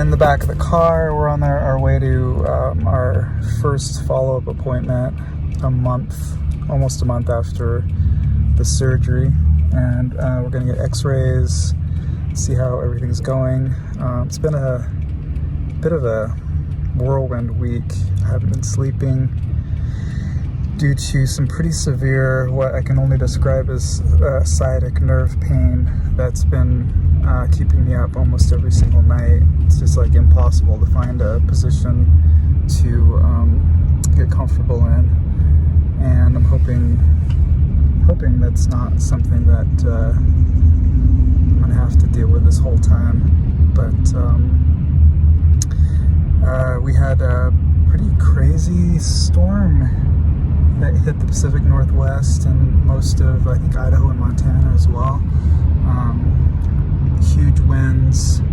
in the back of the car. We're on our way to our first follow-up appointment almost a month after the surgery. And we're gonna get x-rays, see how everything's going. It's been a bit of a whirlwind week. I haven't been sleeping due to some pretty severe, what I can only describe as sciatic nerve pain that's been keeping me up almost every single night. It's just like impossible to find a position to get comfortable in, and I'm hoping that's not something that I'm gonna have to deal with this whole time. But we had a pretty crazy storm that hit the Pacific Northwest and most of, I think, Idaho and Montana as well. Huge winds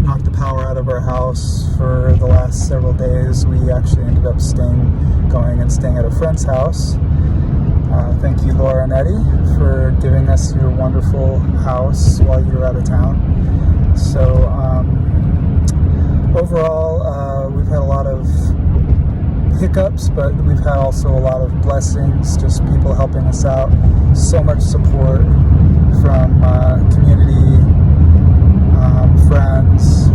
knocked the power out of our house for the last several days. We actually ended up going and staying at a friend's house. Thank you, Laura and Eddie, for giving us your wonderful house while you were out of town. So overall, we've had a lot of hiccups, but we've had also a lot of blessings, just people helping us out. So much support from community, friends.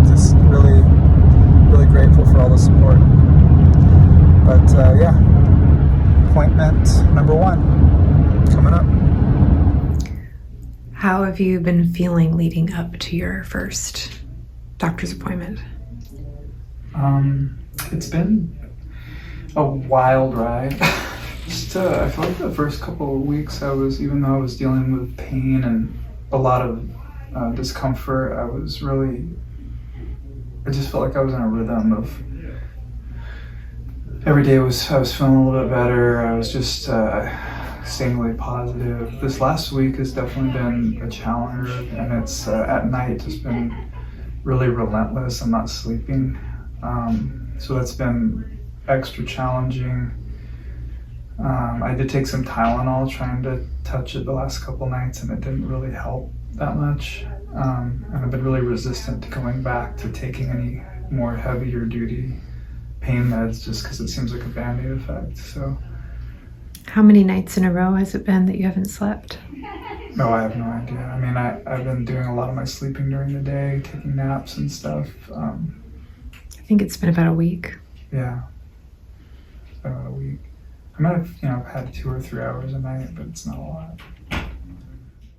Just really, really grateful for all the support. But appointment number 1 coming up. How have you been feeling leading up to your first doctor's appointment? It's been a wild ride. I feel like the first couple of weeks even though I was dealing with pain and a lot of discomfort, I just felt like I was in a rhythm of every day I was feeling a little bit better. I was just staying really positive. This last week has definitely been a challenge, and it's at night just been really relentless. I'm not sleeping. So that's been extra challenging. I did take some Tylenol trying to touch it the last couple nights, and it didn't really help that much. And I've been really resistant to going back to taking any more heavier duty pain meds just because it seems like a band-aid effect. So, how many nights in a row has it been that you haven't slept? No, I have no idea. I mean, I've been doing a lot of my sleeping during the day, taking naps and stuff. I think it's been about a week. Yeah, it's been about a week. I might have, had 2 or 3 hours a night, but it's not a lot.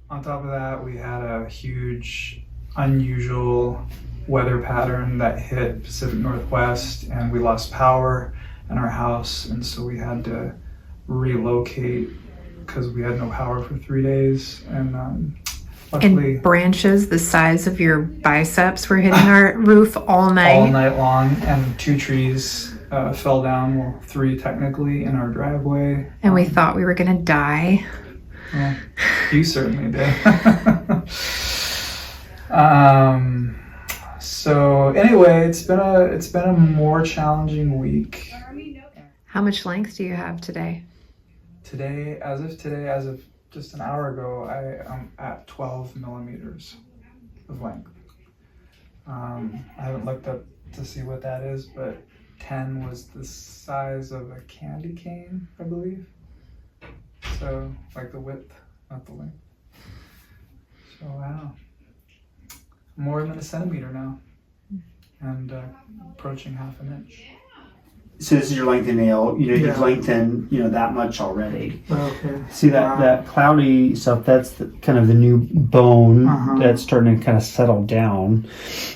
On top of that, we had a huge, unusual weather pattern that hit Pacific Northwest, and we lost power in our house, and so we had to relocate because we had no power for 3 days. And luckily, and branches the size of your biceps were hitting our roof all night. All night long, and 2 trees fell down, well, 3 technically, in our driveway. And we thought we were gonna die. Well, you certainly did. So anyway, it's been a more challenging week. How much length do you have today? Today, as of just an hour ago, I am at 12 millimeters of length. I haven't looked up to see what that is, but 10 was the size of a candy cane, I believe. So, like the width, not the length. So, wow. More than a centimeter now. And approaching half an inch. So this is your length of nail. You've Yeah. lengthened, that much already. Okay. See that cloudy stuff, that's kind of the new bone that's starting to kind of settle down.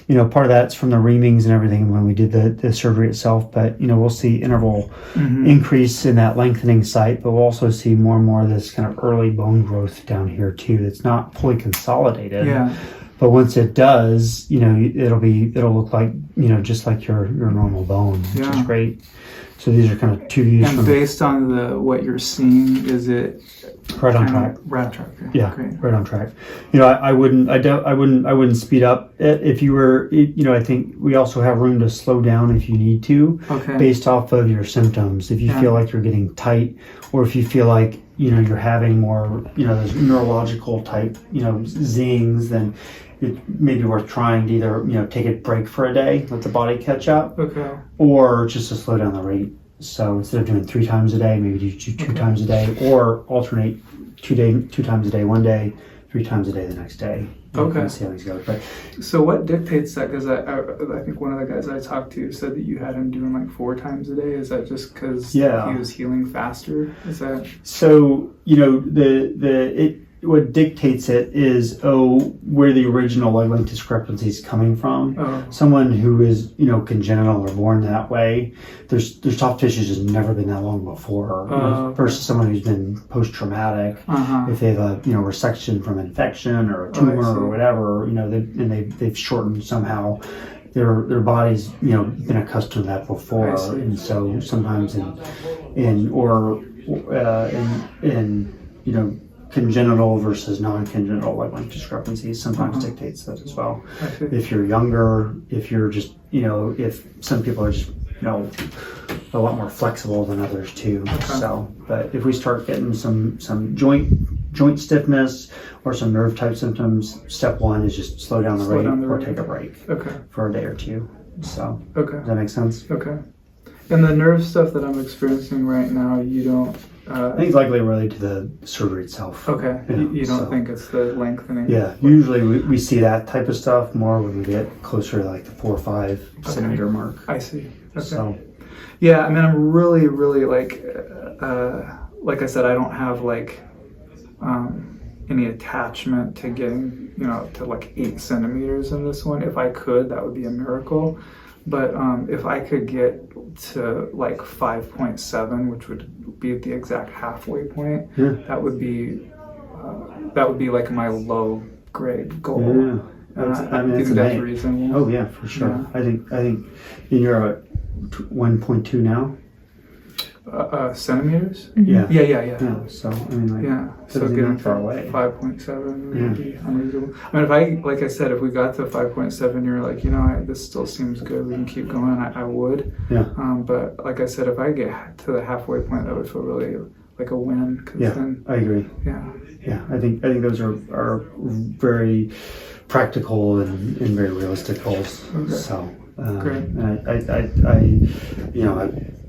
Part of that's from the reamings and everything when we did the surgery itself, but, we'll see interval increase in that lengthening site, but we'll also see more and more of this kind of early bone growth down here too. It's not fully consolidated. Yeah. But once it does, it'll look like, just like your normal bone, which is great. So these are kind of 2 views. And based on what you're seeing, is it right on track? Right on track. Yeah, great. Right on track. I wouldn't speed up if you were. I think we also have room to slow down if you need to, Okay. based off of your symptoms. If you feel like you're getting tight, or if you feel like you're having more, those neurological type, zings, then it may be worth trying to either, take a break for a day, let the body catch up, Okay. or just to slow down the rate. So instead of doing 3 times a day, maybe do 2 times a day, or alternate 2 times a day one day, 3 times a day the next day. Okay. See how these go. But So what dictates that? Because I think one of the guys I talked to said that you had him doing like 4 times a day. Is that just because he was healing faster? Is that so? What dictates it is where the original leg length discrepancy is coming from. Oh. Someone who is congenital or born that way, their soft tissue has never been that long before. Versus someone who's been post traumatic. If they have a resection from infection or a tumor or whatever, they've shortened somehow. Their body's been accustomed to that before, and so sometimes in congenital versus non-congenital leg length discrepancies sometimes dictates that as well. If you're younger, if you're just if some people are just a lot more flexible than others too. So, but if we start getting some joint stiffness or some nerve type symptoms, step 1 is just slow down the rate or take a break for a day or 2. So, does that make sense? Okay. And the nerve stuff that I'm experiencing right now, you don't. I think it's likely related to the surgery itself. Okay. You don't think it's the lengthening? Yeah. Usually we see that type of stuff more when we get closer to like the 4 or 5 centimeter mark. I see. Okay. So, yeah, I mean, I'm really, really like I said, I don't have like any attachment to getting, to like 8 centimeters in this one. If I could, that would be a miracle. But if I could get to like 5.7, which would be the exact halfway point, that would be like my low grade goal. Yeah, I think that's reasonable. Oh yeah, for sure. Yeah. I think you're at 1.2 now. Centimeters? Yeah. Yeah. So I mean, so getting far away. 5.7 would be unreasonable. I mean, like I said, if we got to 5.7, you're like, this still seems good, we can keep going, I would. Yeah. But like I said, if I get to the halfway point, that would feel really like a win. Then, I agree. Yeah. I think those are very practical and very realistic goals. Okay. So. Great. I'm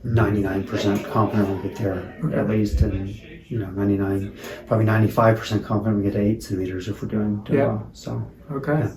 99% confident we'll get there at least, and 99, probably 95% confident we get to 8 centimeters if we're doing well. So okay. Yeah.